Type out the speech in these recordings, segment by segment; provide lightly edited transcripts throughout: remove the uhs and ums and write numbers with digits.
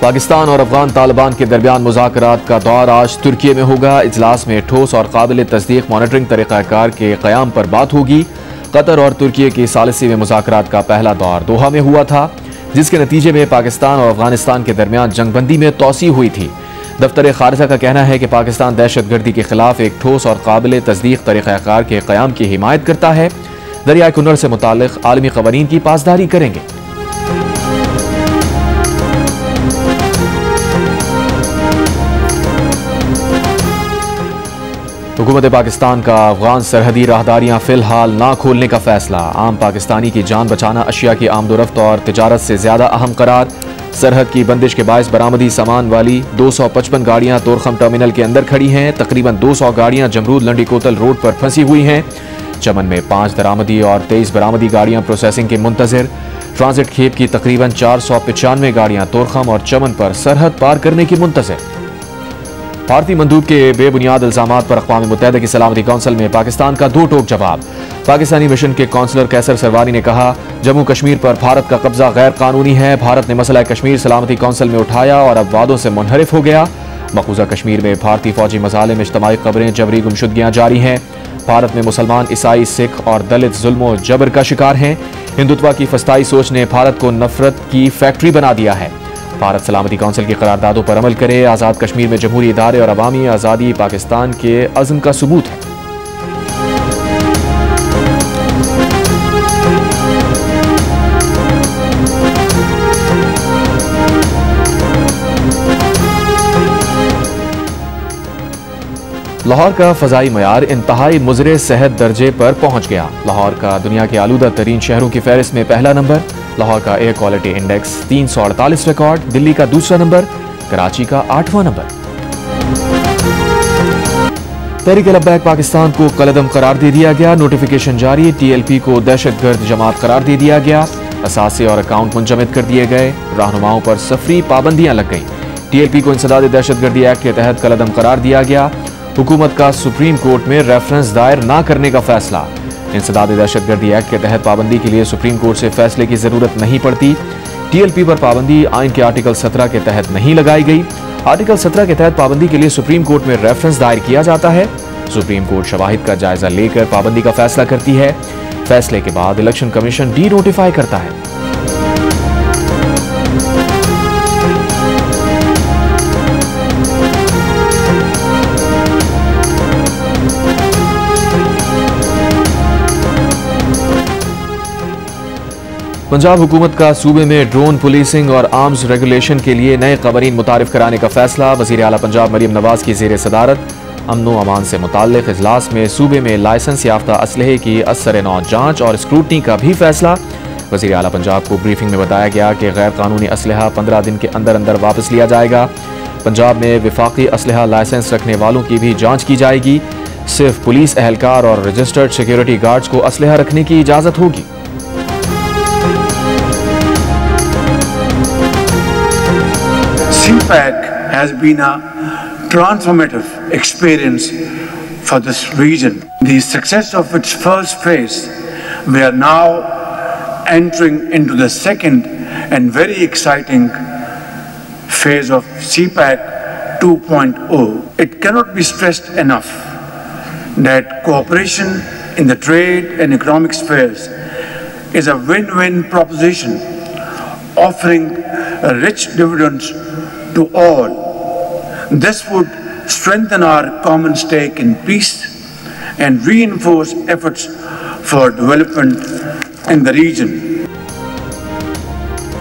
पाकिस्तान और अफगान तालिबान के दरमियान मुज़ाकरात का दौर आज तुर्की में होगा। इजलास में ठोस और काबिल तस्दीक मॉनिटरिंग तरीक़ाकार के क़याम पर बात होगी। कतर और तुर्की की सालिसी में मुज़ाकरात का पहला दौर दोहा में हुआ था, जिसके नतीजे में पाकिस्तान और अफगानिस्तान के दरमियान जंगबंदी में तोसी हुई थी। दफ्तर खारिजा का कहना है कि पाकिस्तान दहशतगर्दी के खिलाफ एक ठोस और काबिल तस्दीक तरीक़ाकार के क़याम की हिमायत करता है। दरियाए कुन्नर से मुताल्लिक़ आलमी क़वानीन की पासदारी करेंगे। हुकूमत पाकिस्तान का अफगान सरहदी राहदारियां फिलहाल ना खोलने का फैसला। आम पाकिस्तानी की जान बचाना अशिया की आमदोरफ्त और तिजारत से ज्यादा अहम करार। सरहद की बंदिश के बायस बरामदी सामान वाली 255 गाड़ियां तोरखम टर्मिनल के अंदर खड़ी हैं। तकरीबन 200 गाड़ियां जमरूद लंडी कोतल रोड पर फंसी हुई हैं। चमन में 5 दरामदी और 23 बरामदी गाड़ियां प्रोसेसिंग के मुंतजिर। ट्रांजिट खेप की तकरीबन 495 गाड़ियां तोरखम और चमन पर सरहद पार करने की मुंतजिर। भारतीय मंदूब के बेबुनियाद इल्जामात पर अक़वाम मुत्तहिदा की सलामती कौंसिल में पाकिस्तान का दो टोक जवाब। पाकिस्तानी मिशन के कौंसलर कैसर सरवानी ने कहा, जम्मू कश्मीर पर भारत का कब्जा गैर कानूनी है। भारत ने मसला कश्मीर सलामती कौंसिल में उठाया और अब वादों से मुनहरिफ हो गया। मकबूजा कश्मीर में भारतीय फौजी मसाले में इज्तमाई खबरें, जबरी गुमशुदगियां जारी हैं। भारत में मुसलमान, ईसाई, सिख और दलित जुल्म जबर का शिकार हैं। हिंदुत्व की फस्ताई सोच ने भारत को नफरत की फैक्ट्री बना दिया है। भारत सलामती कौंसिल की करारदादों पर अमल करे। आज़ाद कश्मीर में जमहूरी इदारे और अवामी आज़ादी पाकिस्तान के अज़्म का सबूत है। लाहौर का फ़ज़ाई मयार इंतहाई मुज़रे सेहत दर्जे पर पहुंच गया। लाहौर का दुनिया के आलूदा तरीन शहरों की फहरिस्त में पहला नंबर। लाहौर का air quality index 348 record. Delhi का दूसरा नंबर। कराची का 8वां नंबर। तहरीक लब्बैक पाकिस्तान को कलअदम करार दे दिया गया। नोटिफिकेशन जारी। TLP को दहशतगर्द जमात करार दे दिया गया। असासे और अकाउंट मुंजमद कर दिए गए। रहनुमाओं पर सफरी पाबंदियां लग गई। TLP को इंसदाद दहशतगर्दी एक्ट के तहत कलअदम करार दिया गया। हुकूमत का सुप्रीम कोर्ट में रेफरेंस दायर न करने का फैसला। इंसदाद दहशतगर्दी एक्ट के तहत पाबंदी के लिए सुप्रीम कोर्ट से फैसले की जरूरत नहीं पड़ती। TLP पर पाबंदी आइन के आर्टिकल 17 के तहत नहीं लगाई गई। आर्टिकल 17 के तहत पाबंदी के लिए सुप्रीम कोर्ट में रेफरेंस दायर किया जाता है। सुप्रीम कोर्ट शवाहिद का जायजा लेकर पाबंदी का फैसला करती है। फैसले के बाद इलेक्शन कमीशन डी नोटिफाई करता है। पंजाब हुकूमत का सूबे में ड्रोन पुलिसिंग और आर्म्स रेगुलेशन के लिए नए कवानीन मुतारिफ कराने का फैसला। वज़ीर आला पंजाब मरियम नवाज की ज़ेर सदारत अमन अमान से मुताल्लिक़ इजलास में सूबे में लाइसेंस याफ्ता असलहे की असर-ए-नौ जांच और स्क्रूटनी का भी फैसला। वज़ीर आला पंजाब को ब्रीफिंग में बताया गया कि गैर कानूनी असलहा 15 दिन के अंदर अंदर वापस लिया जाएगा। पंजाब में विफाकी असलहा लाइसेंस रखने वालों की भी जाँच की जाएगी। सिर्फ पुलिस एहलकार और रजिस्टर्ड सिक्योरिटी गार्ड्स को असलहा रखने की इजाज़त होगी। CPAC has been a transformative experience for this region. The success of its first phase, we are now entering into the second and very exciting phase of CPAC 2.0. It cannot be stressed enough that cooperation in the trade and economic spheres is a win-win proposition, offering rich dividends to all. This would strengthen our common stake in peace and reinforce efforts for development in the region.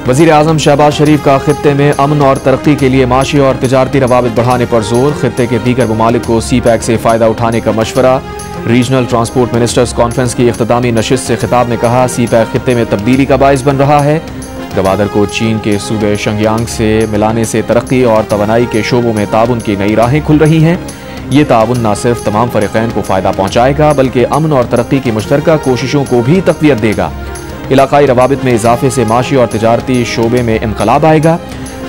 वज़ीर आज़म शहबाज शरीफ का खित्ते में अमन और तरक्की के लिए माशी और तिजारती रवाबित बढ़ाने पर जोर। खित्ते के दीगर ममालिक को CPAC से फ़ायदा उठाने का मशवरा। रीजनल ट्रांसपोर्ट मिनिस्टर्स कॉन्फ्रेंस की इख्तितामी नशिस्त से खिताब में कहा, CPAC खित्ते में तब्दीली का बाइस बन रहा है। गवादर को चीन के सूबे शंगियांग से मिलाने से तरक्की और तवानाई के शोबों में ताउन की नई राहें खुल रही हैं। ये ताउन न सिर्फ तमाम फ़रीक़ैन को फ़ायदा पहुँचाएगा बल्कि अमन और तरक्की की मुश्तरका कोशिशों को भी तक़वियत देगा। इलाकाई रवाबित में इजाफे से माशी और तिजारती शोबे में इनकलाब आएगा।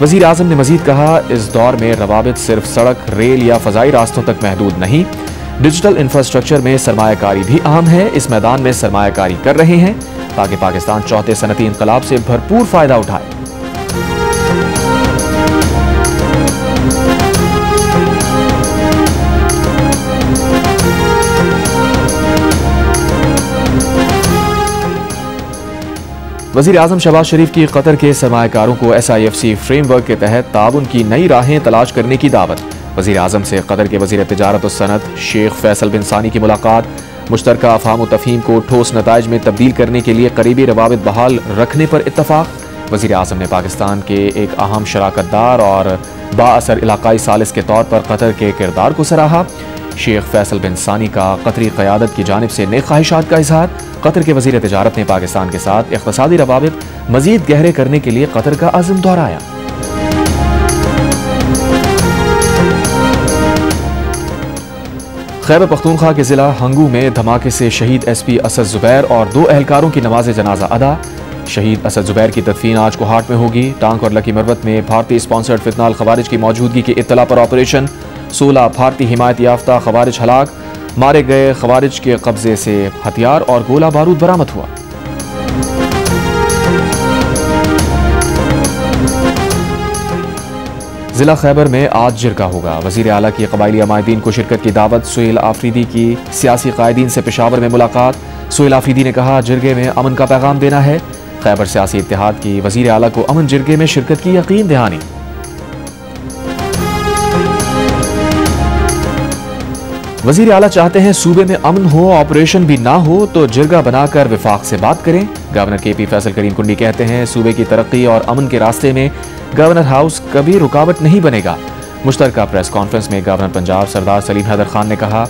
वज़ीर आज़म ने मज़ीद कहा, इस दौर में रवाबित सिर्फ सड़क, रेल या फ़ज़ाई रास्तों तक महदूद नहीं, डिजिटल इंफ्रास्ट्रक्चर में सरमायाकारी भी अहम है। इस मैदान में सरमायाकारी कर रहे हैं। ताकि पाकिस्तान चौथे सनती इनकलाब से भरपूर फायदा उठाए। वज़ीर आज़म शहबाज शरीफ की कतर के सरमायाकारों को SIFC फ्रेमवर्क के तहत ताउन की नई राहें तलाश करने की दावत। वज़ीर आज़म से कतर के वज़ीर तिजारत और सनत शेख फैसल बिन सानी की मुलाकात। मुश्तरका अफ़हाम व तफ़हीम को ठोस नताइज में तब्दील करने के लिए करीबी रवाबित बहाल रखने पर इत्तफ़ाक़। वज़ीर आज़म ने पाकिस्तान के एक अहम शराकतदार और बाअसर इलाकाई सालिस के तौर पर कतर के किरदार को सराहा। शेख फैसल बिन सानी का कतरी क़यादत की जानिब से नेक ख्वाहिशात का इजहार। कतर के वज़ीर तिजारत ने पाकिस्तान के साथ इक़्तिसादी रवाबित मज़ीद गहरे करने के लिए कतर का अज़्म दोहराया। खैबर पख्तूनख्वा के ज़िला हंगू में धमाके से शहीद SP असद ज़ुबैर और 2 एहलकारों की नमाज जनाजा अदा। शहीद असद ज़ुबैर की तदफीन आज कोहाट में होगी। टांक और लकी मरवत में भारतीय स्पॉन्सर्ड फितनाल खवारिज की मौजूदगी की इत्तला पर ऑपरेशन। 16 भारतीय हिमायत याफ्ता खवारिज हलाक। मारे गए खवारिज के कब्जे से हथियार और गोला बारूद बरामद हुआ। जिला खैबर में आज जिरगा होगा। वज़ीर आला की कबायली अमायदीन को शिरकत की दावत। सुहेल आफरीदी की सियासी कायदीन से पेशावर में मुलाकात। सुहेल आफरीदी ने कहा जिरगे में अमन का पैगाम देना है। खैबर सियासी इत्तेहाद की वज़ीर आला को अमन जिरगे में शिरकत की यकीन दहानी। वज़ीर आला चाहते हैं सूबे में अमन हो, ऑपरेशन भी ना हो तो जिरगा बनाकर विफाक से बात करें। गवर्नर KP फैसल करीम कुंडी कहते हैं सूबे की तरक्की और अमन के रास्ते में गवर्नर हाउस कभी रुकावट नहीं बनेगा। मुश्तरका प्रेस कॉन्फ्रेंस में गवर्नर पंजाब सरदार सलीम हैदर खान ने कहा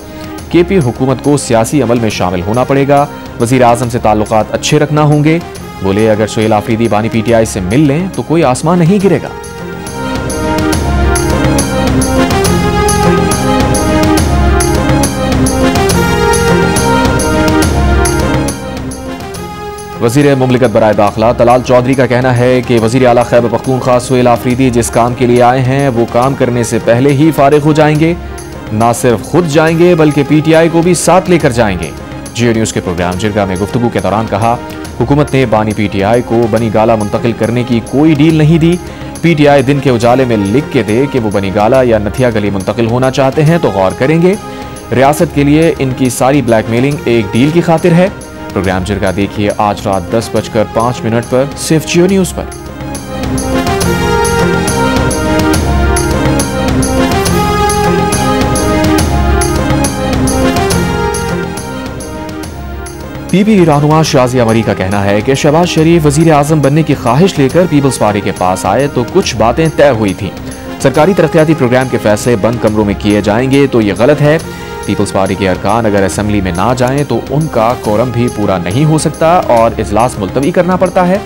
KP हुकूमत को सियासी अमल में शामिल होना पड़ेगा। वज़ीर आज़म से ताल्लुकात अच्छे रखना होंगे। बोले अगर सुहेल आफरीदी बानी PTI से मिल लें तो कोई आसमान नहीं गिरेगा। वज़ीर मुमलिकत बराए दाखिला तलाल चौधरी का कहना है कि वज़ीर आला खैबर पख्तूनख्वा सुहेल आफरीदी जिस काम के लिए आए हैं वो काम करने से पहले ही फारिग हो जाएंगे। ना सिर्फ खुद जाएंगे बल्कि PTI को भी साथ लेकर जाएंगे। जियो न्यूज़ के प्रोग्राम जिरगा में गुफ्तगू के दौरान कहा हुकूमत ने बानी PTI को बनी गाला मुंतकिल करने की कोई डील नहीं दी। PTI दिन के उजाले में लिख के दे कि वो बनी गाला या नथिया गली मुंतकिल होना चाहते हैं तो गौर करेंगे। रियासत के लिए इनकी सारी ब्लैकमेलिंग एक डील की खातिर है। प्रोग्राम जिरगा देखिए आज रात 10:05 पर सिर्फ जियो न्यूज़ पर। PB रहनुमा शाजिया मरी का कहना है कि शहबाज शरीफ वज़ीर आज़म बनने की ख्वाहिश लेकर पीपल्स पार्टी के पास आए तो कुछ बातें तय हुई थी। सरकारी तरक्याती प्रोग्राम के फैसले बंद कमरों में किए जाएंगे तो ये गलत है। पीपल्स पार्टी के अरकान अगर असेंबली में ना जाएं तो उनका कोरम भी पूरा नहीं हो सकता और इजलास मुलतवी करना पड़ता है।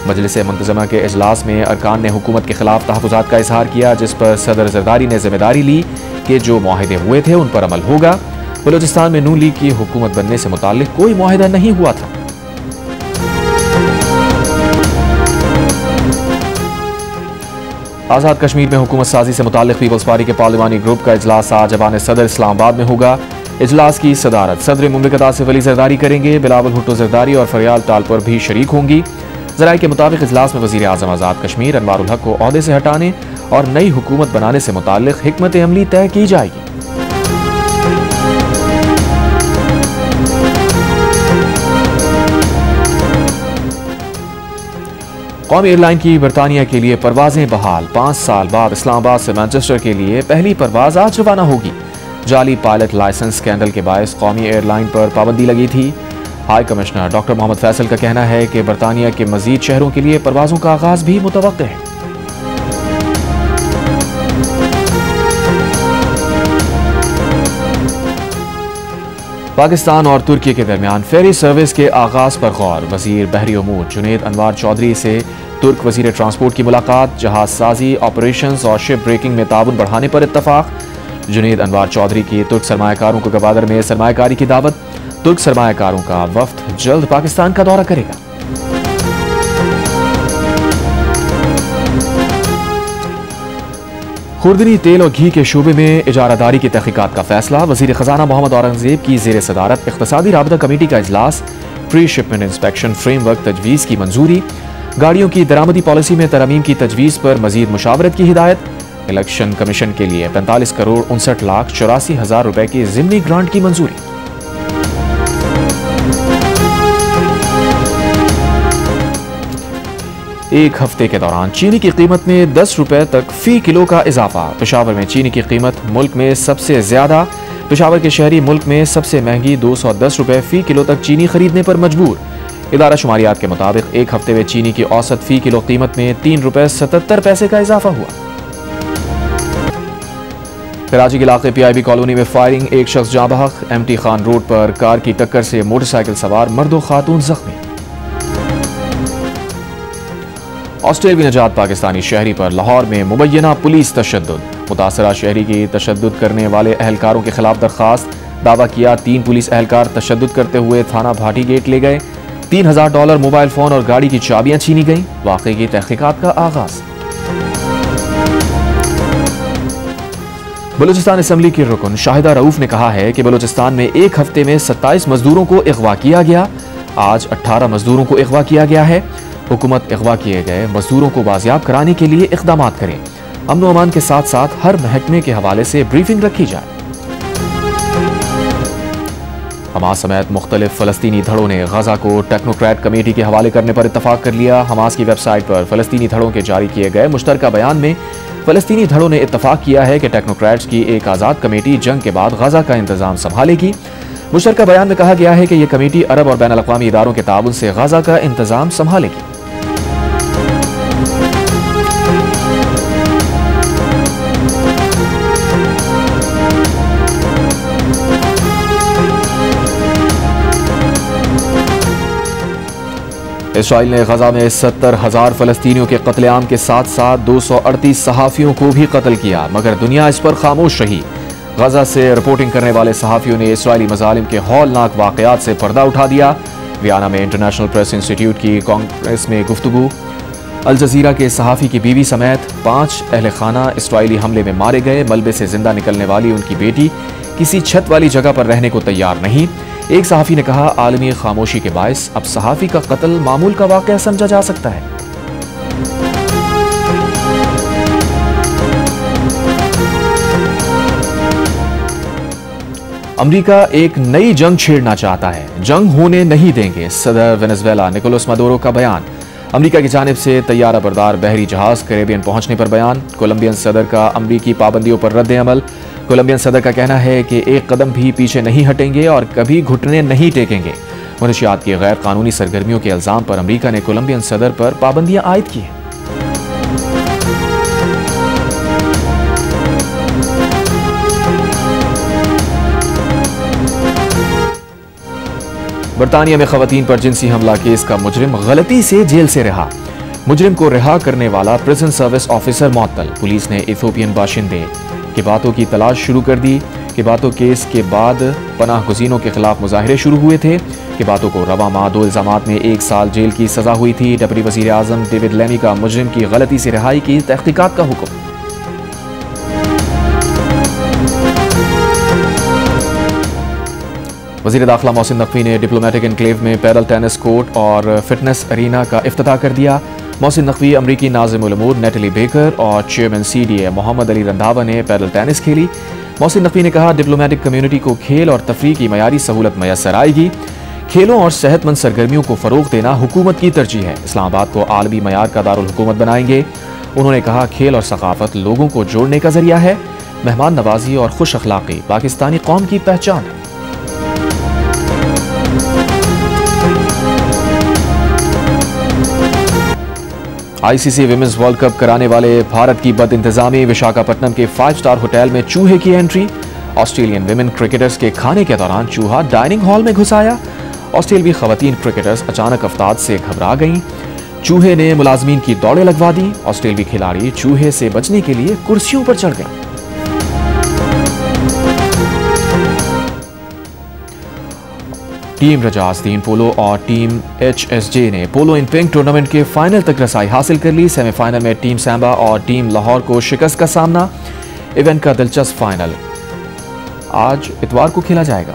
मजलिस मुंतज़मा के इजलास में अरकान ने हुकूमत के खिलाफ तहफ़्फ़ुज़ात का इजहार किया जिस पर सदर ज़रदारी ने जिम्मेदारी ली कि जो मुआहिदे हुए थे उन पर अमल होगा। बलूचिस्तान में नून लीग की हुकूमत बनने से मुताल्लिक कोई मुआहिदा नहीं हुआ था। आज़ाद कश्मीर में हुकूमत साजी से मुताल्लिक पीपल्स पार्टी के पार्लिमानी ग्रुप का इजलास आज जबान सदर इस्लामाबाद में होगा। इजलास की सदारत सदर मुमलिकत आसिफ अली जरदारी करेंगे। बिलावल भुट्टो जरदारी और फरियाल टालपुर भी शरीक होंगी। ज़राए के मुताबिक इजलास में वज़ीर आज़म आज़ाद कश्मीर अनवारुल हक को ओहदे से हटाने और नई हुकूमत बनाने से मुताल्लिक हिकमत अमली तय की जाएगी। कौमी एयरलाइन की बरतानिया के लिए परवाजें बहाल। 5 साल बाद इस्लामाबाद से मैनचेस्टर के लिए पहली परवाज आज रवाना होगी। जाली पायलट लाइसेंस स्कैंडल के बायस कौमी एयरलाइन पर पाबंदी लगी थी। High commissioner doctor Mohammad Faisal का कहना है कि बरतानिया के मजीद शहरों के लिए परवाजों का आगाज भी मुतवक्किल है। पाकिस्तान और तुर्की के दरमियान फेरी सर्विस के आगाज पर गौर। वजीर बहरी उमूर जुनेद अनवार चौधरी से तुर्क वजीर ट्रांसपोर्ट की मुलाकात। जहाज साजी, ऑपरेशंस और शिप ब्रेकिंग में ताउन बढ़ाने पर इत्तफाक। जुनेद अनवार चौधरी की तुर्क सरमायाकारों को गवादर में सरमायाकारी की दावत। तुर्क सरमायाकारों का वफ्द जल्द पाकिस्तान का दौरा करेगा। खुर्दनी तेल और घी के शोबे में इजारादारी की तहकीकात का फैसला। वजीर खजाना मोहम्मद औरंगजेब की ज़ेर सदारत इख्तिसादी राबता कमेटी का इजलास। प्री शिपमेंट इंस्पेक्शन फ्रेमवर्क तजवीज़ की मंजूरी। गाड़ियों की दरामदी पॉलिसी में तरमीम की तजवीज़ पर मजीद मुशावरत की हिदायत। इलेक्शन कमीशन के लिए 45 करोड़ 59,84,000 रुपए की ज़िमनी ग्रांट की मंजूरी। एक हफ्ते के दौरान चीनी की कीमत में 10 रुपए तक फी किलो का इजाफा। पेशावर में चीनी की कीमत मुल्क में सबसे ज्यादा। पेशावर के शहरी मुल्क में सबसे महंगी 210 रुपए फी किलो तक चीनी खरीदने पर मजबूर। इदारा शुमारियात के मुताबिक एक हफ्ते में चीनी की औसत फी किलो कीमत में 3 रुपए 77 पैसे का इजाफा हुआ। कराची के इलाके PIB कॉलोनी में फायरिंग, एक शख्स जाँ बहक। MT खान रोड पर कार की टक्कर से मोटरसाइकिल सवार मर्द व खातून जख्मी। ऑस्ट्रेलियाई नजात पाकिस्तानी शहरी पर लाहौर में मुबैना पुलिस तशद्दुद। मुतासरा शहरी की तशद्दुद करने वाले एहलकारों के खिलाफ दरखास्त। दावा किया 3 पुलिस एहलकार तशद्दुद करते हुए थाना भाटी गेट ले गए। $3000 मोबाइल फोन और गाड़ी की चाबियां छीनी गई। वाकई की तहकीकात का आगाज। बलूचिस्तान असेंबली की रुकन शाहिदा रऊफ ने कहा है कि बलूचिस्तान में एक हफ्ते में 27 मजदूरों को अगवा किया गया। आज 18 मजदूरों को अगवा किया गया है। हुकूमत अगवा किए गए मजदूरों को बाजियाब कराने के लिए इक़दाम करें। अमन व अमान के साथ साथ हर महकमे के हवाले से ब्रीफिंग रखी जाए। हमास समेत मुख्तलिफ फ़लस्तीनी धड़ों ने गजा को टेक्नोक्रेट कमेटी के हवाले करने पर इत्तफाक कर लिया। हमास की वेबसाइट पर फ़लस्तीनी धड़ों के जारी किए गए मुश्तरका बयान में फ़लस्तीनी धड़ों ने इत्तफाक किया है कि टेक्नोक्रेट्स की एक आज़ाद कमेटी जंग के बाद गजा का इंतजाम संभालेगी। मुश्तरका बयान में कहा गया है कि यह कमेटी अरब और बैनुल अक़वामी इदारों के ताउन से गजा का इंतजाम संभालेगी। इसराइल ने गजा में 70,000 फ़लस्तीनियों के कत्लेआम के साथ साथ 238 सहाफ़ियों को भी कत्ल किया, मगर दुनिया इस पर खामोश रही। गजा से रिपोर्टिंग करने वाले सहाफ़ियों ने इसराइली मज़ालिम के हौलनाक वाक़यात से पर्दा उठा दिया। वियना में इंटरनेशनल प्रेस इंस्टीट्यूट की कांग्रेस में गुफ्तगू। अल जज़ीरा के सहाफ़ी की बीवी समेत 5 अहले खाना इसराइली हमले में मारे गए। मलबे से जिंदा निकलने वाली उनकी बेटी किसी छत वाली जगह पर रहने को तैयार नहीं। एक सहाफ़ी ने कहा, आलमी खामोशी के बायस अब सहाफ़ी का कत्ल मामूल का वाक़या समझा जा सकता है। अमेरिका एक नई जंग छेड़ना चाहता है, जंग होने नहीं देंगे। सदर वेनेजुएला निकोलस मदुरो का बयान। अमेरिका की जानिब से तैयारा बरदार बहरी जहाज कैरेबियन पहुंचने पर बयान। कोलंबियन सदर का अमरीकी पाबंदियों पर रद्द अमल। कोलंबियन सदर का कहना है कि एक कदम भी पीछे नहीं हटेंगे और कभी घुटने नहीं टेकेंगे। मनशियात की गैर कानूनी सरगर्मियों के इल्जाम पर अमेरिका ने कोलंबियन सदर पर पाबंदियां आयद की हैं। बरतानिया में खवातीन पर जिनसी हमला केस का मुजरिम गलती से जेल से रिहा। मुजरिम को रिहा करने वाला प्रिजन सर्विस ऑफिसर मुअत्तल। पुलिस ने इथियोपियन बाशिंदे के बातों की तलाश शुरू कर दी। के बातों केस के बाद पनाह गुज़ीनों के खिलाफ मुजाहिरे शुरू हुए थे। के बातों को रवा माह 2 इल्जामात में 1 साल जेल की सजा हुई थी। डिप्टी वज़ीर आज़म डेविड लेमी का मुजरिम की गलती से रिहाई की तहकीकात का हुक्म। वज़ीर दाखिला मोहसिन नकवी ने डिप्लोमेटिक एनक्लेव में पैदल टेनिस कोर्ट और फिटनेस अरीना का इफ्तिताह कर दिया। मोहसिन नकवी, अमरीकी नाज़िमुल उमूर नेटली बेकर और चेयरमैन CDA मोहम्मद अली रंधावा ने पैदल टेनिस खेली। मोहसिन नकवी ने कहा, डिप्लोमेटिक कम्युनिटी को खेल और तफरीह की मयारी सहूलत मैसर आएगी। खेलों और सेहतमंद सरगर्मियों को फ़रोग़ देना हुकूमत की तरजीह है। इस्लामाबाद को आलमी मयार का दारुल हुकूमत बनाएंगे। उन्होंने कहा, खेल और सकाफत लोगों को जोड़ने का जरिया है। मेहमान नवाजी और खुश अखलाक़ी पाकिस्तानी कौम की पहचान है। ICC विमेंस वर्ल्ड कप कराने वाले भारत की बदइंतजामी। विशाखापट्टनम के 5 स्टार होटल में चूहे की एंट्री। ऑस्ट्रेलियन विमेन क्रिकेटर्स के खाने के दौरान चूहा डाइनिंग हॉल में घुस आया। ऑस्ट्रेलियाई खवातीन क्रिकेटर्स अचानक अफताद से घबरा गईं। चूहे ने मुलाजमीन की दौड़ें लगवा दी। ऑस्ट्रेलियाई खिलाड़ी चूहे से बचने के लिए कुर्सियों पर चढ़ गए। टीम रजासदीन पोलो और टीम HSJ ने पोलो इन पिंक टूर्नामेंट के फाइनल तक रसाई हासिल कर ली। सेमीफाइनल में टीम सांबा और टीम लाहौर को शिकस्त का सामना। इवेंट का दिलचस्प फाइनल आज इतवार को खेला जाएगा।